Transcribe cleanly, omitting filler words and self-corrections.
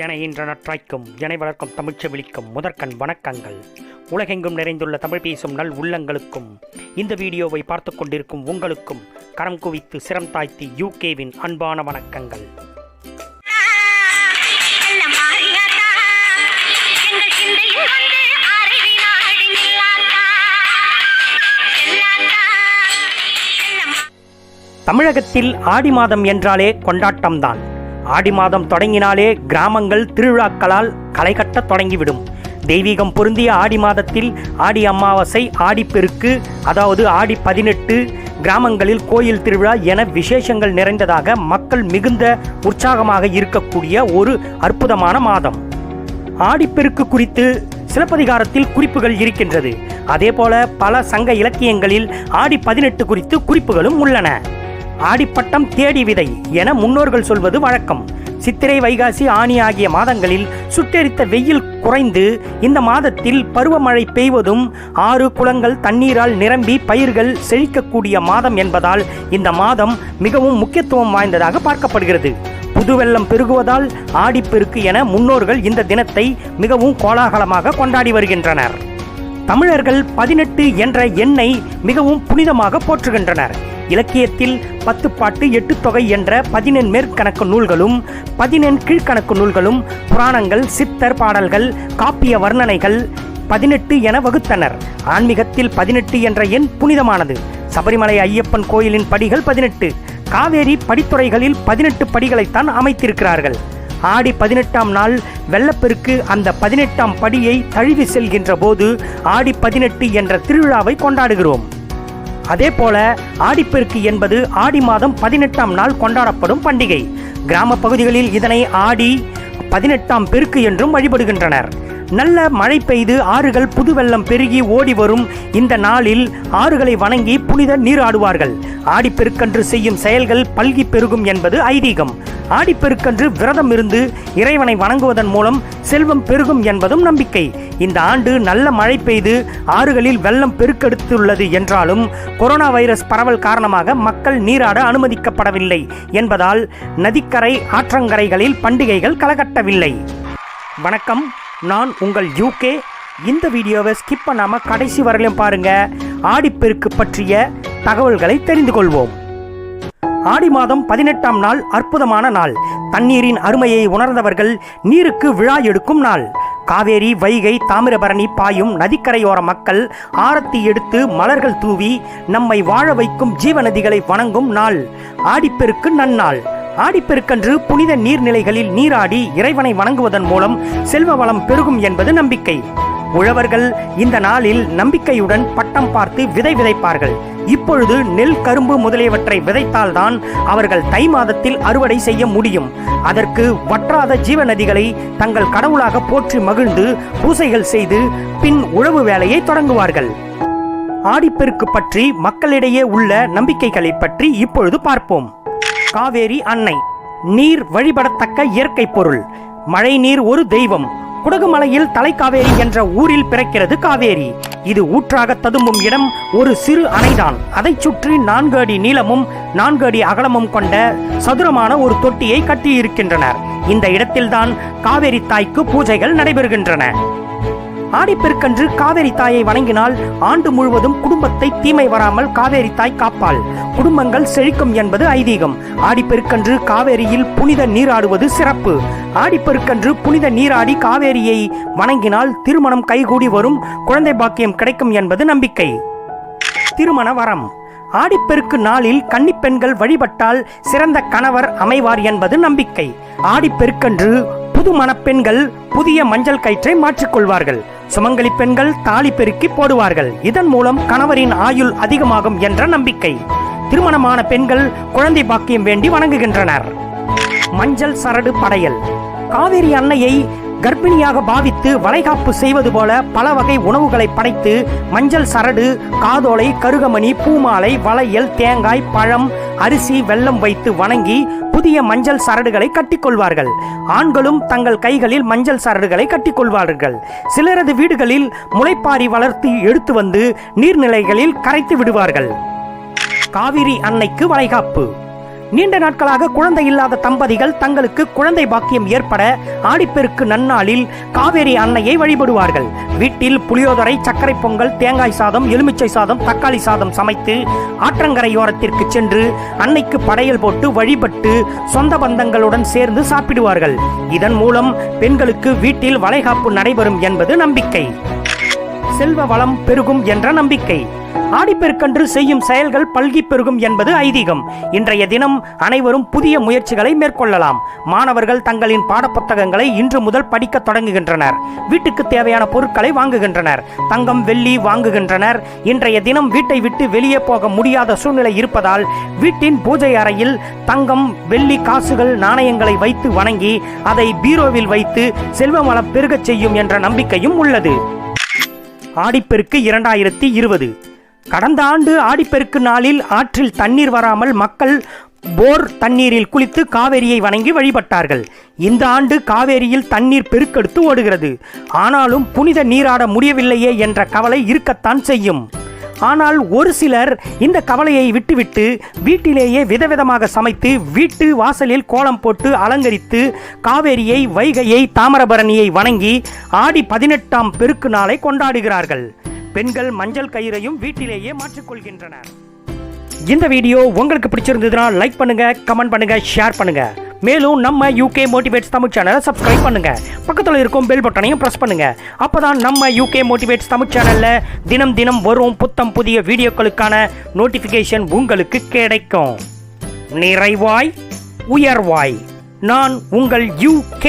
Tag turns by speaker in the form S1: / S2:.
S1: என இன்ற நற்றாய்க்கும் என வளர்க்கும் தமிழ்ச்செவிலிக்கும் முதற்கண் வணக்கங்கள். உலகெங்கும் நிறைந்துள்ள தமிழ் பேசும் நல் உள்ளங்களுக்கும் இந்த வீடியோவை பார்த்து கொண்டிருக்கும் உங்களுக்கும் கரம் குவித்து சிரம் தாய்த்தி யூகேவின் அன்பான வணக்கங்கள். தமிழகத்தில் ஆடி மாதம் என்றாலே கொண்டாட்டம்தான். ஆடி மாதம் தொடங்கினாலே கிராமங்கள் திருவிழாக்களால் களை கட்ட தொடங்கிவிடும். தெய்வீகம் பொருந்திய ஆடி மாதத்தில் ஆடி அமாவாசை, ஆடிப்பெருக்கு, அதாவது ஆடி 18, கிராமங்களில் கோயில் திருவிழா என விசேஷங்கள் நிறைந்ததாக மக்கள் மிகுந்த உற்சாகமாக இருக்கக்கூடிய ஒரு அற்புதமான மாதம். ஆடிப்பெருக்கு குறித்து சிலப்பதிகாரத்தில் குறிப்புகள் இருக்கின்றது. அதேபோல பல சங்க இலக்கியங்களில் ஆடி 18 குறித்து குறிப்புகளும் உள்ளன. ஆடிப்பட்டம் தேடி விதை என முன்னோர்கள் சொல்வது வழக்கம். சித்திரை, வைகாசி, ஆனி ஆகிய மாதங்களில் சுட்டெரித்த வெயில் குறைந்து இந்த மாதத்தில் பருவமழை பெய்வதும் ஆறு குளங்கள் தண்ணீரால் நிரம்பி பயிர்கள் செழிக்கக்கூடிய மாதம் என்பதால் இந்த மாதம் மிகவும் முக்கியத்துவம் வாய்ந்ததாக பார்க்கப்படுகிறது. புது வெள்ளம் பெருகுவதால் ஆடிப்பெருக்கு என முன்னோர்கள் இந்த தினத்தை மிகவும் கோலாகலமாக கொண்டாடி வருகின்றனர். தமிழர்கள் 18 என்ற எண்ணை மிகவும் புனிதமாக போற்றுகின்றனர். இலக்கியத்தில் 10 பாட்டு 8 தொகை என்ற 14 மேற்கணக்கு நூல்களும் 14 கீழ்கணக்கு நூல்களும், புராணங்கள், சித்தர் பாடல்கள், காப்பிய வர்ணனைகள் 18 என வகுத்தனர். ஆன்மீகத்தில் 18 என்ற எண் புனிதமானது. சபரிமலை ஐயப்பன் கோயிலின் படிகள் 18. காவேரி படித்துறைகளில் 18 படிகளைத்தான் அமைத்திருக்கிறார்கள். ஆடி 18ஆம் நாள் வெள்ளப்பெருக்கு அந்த 18ஆம் படியை தழுவி செல்கின்ற போது ஆடி 18 என்ற திருவிழாவை கொண்டாடுகிறோம். அதேபோல ஆடிப்பெருக்கு என்பது ஆடி மாதம் 18ஆம் நாள் கொண்டாடப்படும் பண்டிகை. கிராம பகுதிகளில் இதனை ஆடி 18ஆம் பெருக்கு என்றும் வழிபடுகின்றனர். நல்ல மழை பெய்து ஆறுகள் புது வெள்ளம் பெருகி ஓடி வரும் இந்த நாளில் ஆறுகளை வணங்கி புனித நீராடுவார்கள். ஆடிப்பெருக்கன்று செய்யும் செயல்கள் பல்கி பெருகும் என்பது ஐதீகம். ஆடிப்பெருக்கன்று விரதம் இருந்து இறைவனை வணங்குவதன் மூலம் செல்வம் பெருகும் என்பதும் நம்பிக்கை. இந்த ஆண்டு நல்ல மழை பெய்து ஆறுகளில் வெள்ளம் பெருக்கெடுத்துள்ளது என்றாலும் கொரோனா வைரஸ் பரவல் காரணமாக மக்கள் நீராட அனுமதிக்கப்படவில்லை என்பதால் நதிக்கரை, ஆற்றங்கரைகளில் பண்டிகைகள் களகட்டவில்லை. வணக்கம், நான் உங்கள் யூகே. இந்த வீடியோவை ஸ்கிப் பண்ணாம கடைசி வரையிலும் பாருங்க. ஆடிப்பெருக்கு பற்றிய தகவல்களை தெரிந்து கொள்வோம். ஆடி மாதம் 18ஆம் நாள் அற்புதமான நாள். தண்ணீரின் அருமையை உணர்ந்தவர்கள் நீருக்கு விழா எடுக்கும் நாள். காவேரி, வைகை, தாமிரபரணி பாயும் நதிக்கரையோர மக்கள் ஆரத்தி எடுத்து மலர்கள் தூவி நம்மை வாழ வைக்கும் ஜீவநதிகளை வணங்கும் நாள் ஆடிப்பெருக்கு நன்னாள். ஆடிப்பெருக்கன்று புனித நீர்நிலைகளில் நீராடி இறைவனை வணங்குவதன் மூலம் செல்வ வளம் பெருகும் என்பது நம்பிக்கை. உழவர்கள் இந்த நாளில் நம்பிக்கையுடன் பட்டம் பார்த்து விதை விதைப்பார்கள். இப்பொழுது நெல், கரும்பு முதலியவற்றை விதைத்தால்தான் அவர்கள் தை மாதத்தில் அறுவடை செய்ய முடியும். அதற்கு வற்றாத ஜீவநதிகளை தங்கள் கடவுளாக போற்றி மகிழ்ந்து பூசைகள் செய்து பின் உழவு வேலையை தொடங்குவார்கள். ஆடிப்பெருக்கு பற்றி மக்களிடையே உள்ள நம்பிக்கைகளை பற்றி இப்பொழுது பார்ப்போம். காவேரி அன்னை நீர் வழிபடத்தக்க இயற்கை பொருள். மழை நீர் ஒரு தெய்வம். குடகுமலையில் தலைக்காவேரி என்ற ஊரில் பிறக்கிறது காவேரி. இது ஊற்றாக ததும்பும் இடம் ஒரு சிறு அணைதான். அதை சுற்றி 4 அடி நீளமும் 4 அடி அகலமும் கொண்ட சதுரமான ஒரு தொட்டியை கட்டியிருக்கின்றனர். இந்த இடத்தில்தான் காவேரி தாய்க்கு பூஜைகள் நடைபெறுகின்றன. ஆடிப்பெருக்கன்று காவேரி தாயை வணங்கினால் ஆண்டு முழுவதும் குடும்பத்தை தீமை வராமல் காவேரி தாய் காப்பாள். குடும்பங்கள் செழிக்கும் என்பது ஐதீகம். ஆடிப்பெருக்கன்று காவேரியில் புனித நீராடுவது சிறப்பு. ஆடிப்பெருக்கன்று புனித நீராடி காவேரியை வணங்கினால் திருமணம் கைகூடி வரும், குழந்தை பாக்கியம் கிடைக்கும் என்பது நம்பிக்கை. திருமண வரம். ஆடிப்பெருக்கு நாளில் கன்னிப்பெண்கள் வழிபட்டால் சிறந்த கணவர் அமைவார் என்பது நம்பிக்கை. ஆடிப்பெருக்கன்று புது மணப்பெண்கள் புதிய மஞ்சள் கயிற்றை மாற்றிக்கொள்வார்கள். சுமங்கலி பெண்கள் தாலி பெருக்கி போடுவார்கள். இதன் மூலம் கணவரின் ஆயுள் அதிகமாகும் என்ற நம்பிக்கை. திருமணமான பெண்கள் குழந்தை பாக்கியம் வேண்டி வணங்குகின்றனர். மஞ்சள் சரடு படையல். காவேரி அன்னையை கர்ப்பிணியாக பாவித்து வளைகாப்பு செய்வது போல பல வகை உணவுகளை படைத்து மஞ்சள் சரடு, காதோலை, கருகமணி, பூமாலை, வளையல், தேங்காய், பழம், அரிசி, வெல்லம் வைத்து வணங்கி புதிய மஞ்சள் சரடுகளை கட்டிக்கொள்வார்கள். ஆண்களும் தங்கள் கைகளில் மஞ்சள் சரடுகளை கட்டிக்கொள்வார்கள். சிலரது வீடுகளில் முளைப்பாரி வளர்த்து எடுத்து வந்து நீர்நிலைகளில் கரைத்து விடுவார்கள். காவிரி அன்னைக்கு வளைகாப்பு. நீண்ட நாட்களாக குழந்தை இல்லாத தம்பதிகள் தங்களுக்கு குழந்தை பாக்கியம் ஏற்பட ஆடிப்பெருக்கு நன்னாளில் காவேரி அன்னையை வழிபடுவார்கள். வீட்டில் புளியோதரை, சர்க்கரை பொங்கல், தேங்காய் சாதம், எலுமிச்சை சாதம், தக்காளி சாதம் சமைத்து ஆற்றங்கரையோரத்திற்கு சென்று அன்னைக்கு படையல் போட்டு வழிபட்டு சொந்த பந்தங்களுடன் சேர்ந்து சாப்பிடுவார்கள். இதன் மூலம் பெண்களுக்கு வீட்டில் வளைகாப்பு நடைபெறும் என்பது நம்பிக்கை. செல்வ வளம் பெருகும் என்ற நம்பிக்கை. ஆடிப்பெருக்கன்று செய்யும் செயல்கள் பல்கி பெருகும் என்பது ஐதீகம். இன்றைய தினம் அனைவரும் புதிய முயற்சிகளை மேற்கொள்ளலாம். மாணவர்கள் தங்களின் பாடப்புத்தகங்களை இன்று முதல் படிக்க தொடங்குகின்றனர். வீட்டுக்கு தேவையான பொருட்களை வாங்குகின்றனர். தங்கம், வெள்ளி வாங்குகின்றனர். இன்றைய தினம் வீட்டை விட்டு வெளியே போக முடியாத சூழ்நிலை இருப்பதால் வீட்டின் பூஜை அறையில் தங்கம், வெள்ளி, காசுகள், நாணயங்களை வைத்து வணங்கி அதை பீரோவில் வைத்து செல்வ வளம் பெருகச் செய்யும் என்ற நம்பிக்கையும் உள்ளது. ஆடிப்பெருக்கு 2020. கடந்த ஆண்டு ஆடிப்பெருக்கு நாளில் ஆற்றில் தண்ணீர் வராமல் மக்கள் போர் தண்ணீரில் குளித்து காவேரியை வணங்கி வழிபட்டார்கள். இந்த ஆண்டு காவேரியில் தண்ணீர் பெருக்கெடுத்து ஓடுகிறது. ஆனாலும் புனித நீராட முடியவில்லையே என்ற கவலை இருக்கத்தான் செய்யும். ஆனால் ஒரு சிலர் இந்த கவலையை விட்டுவிட்டு வீட்டிலேயே விதவிதமாக சமைத்து வீட்டு வாசலில் கோலம் போட்டு அலங்கரித்து காவேரியை, வைகையை, தாமிரபரணியை வணங்கி ஆடி 18ஆம் பெருக்கு நாளை கொண்டாடுகிறார்கள். பெண்கள் மஞ்சள் கயிறையும் வீட்டிலேயே மாற்றிக்கொள்கின்றனர். இந்த வீடியோ உங்களுக்கு பிடிச்சிருந்ததுன்னா லைக் பண்ணுங்க, கமெண்ட் பண்ணுங்க, ஷேர் பண்ணுங்க. மேலும் நம்ம UK மோட்டிவேட்ஸ் தமிழ் சேனலை சப்ஸ்கிரைப் பண்ணுங்க. பக்கத்தில் இருக்கும் பெல் பட்டனையும் பிரஸ் பண்ணுங்க. அப்பதான் நம்ம UK மோட்டிவேட்ஸ் தமிழ் சேனல்ல தினம் தினம் வரும் புத்தம் புதிய வீடியோக்களுக்கான நோட்டிபிகேஷன் உங்களுக்கு கிடைக்கும். நிறைவாய் உயர்வாய். நான் உங்கள் UK.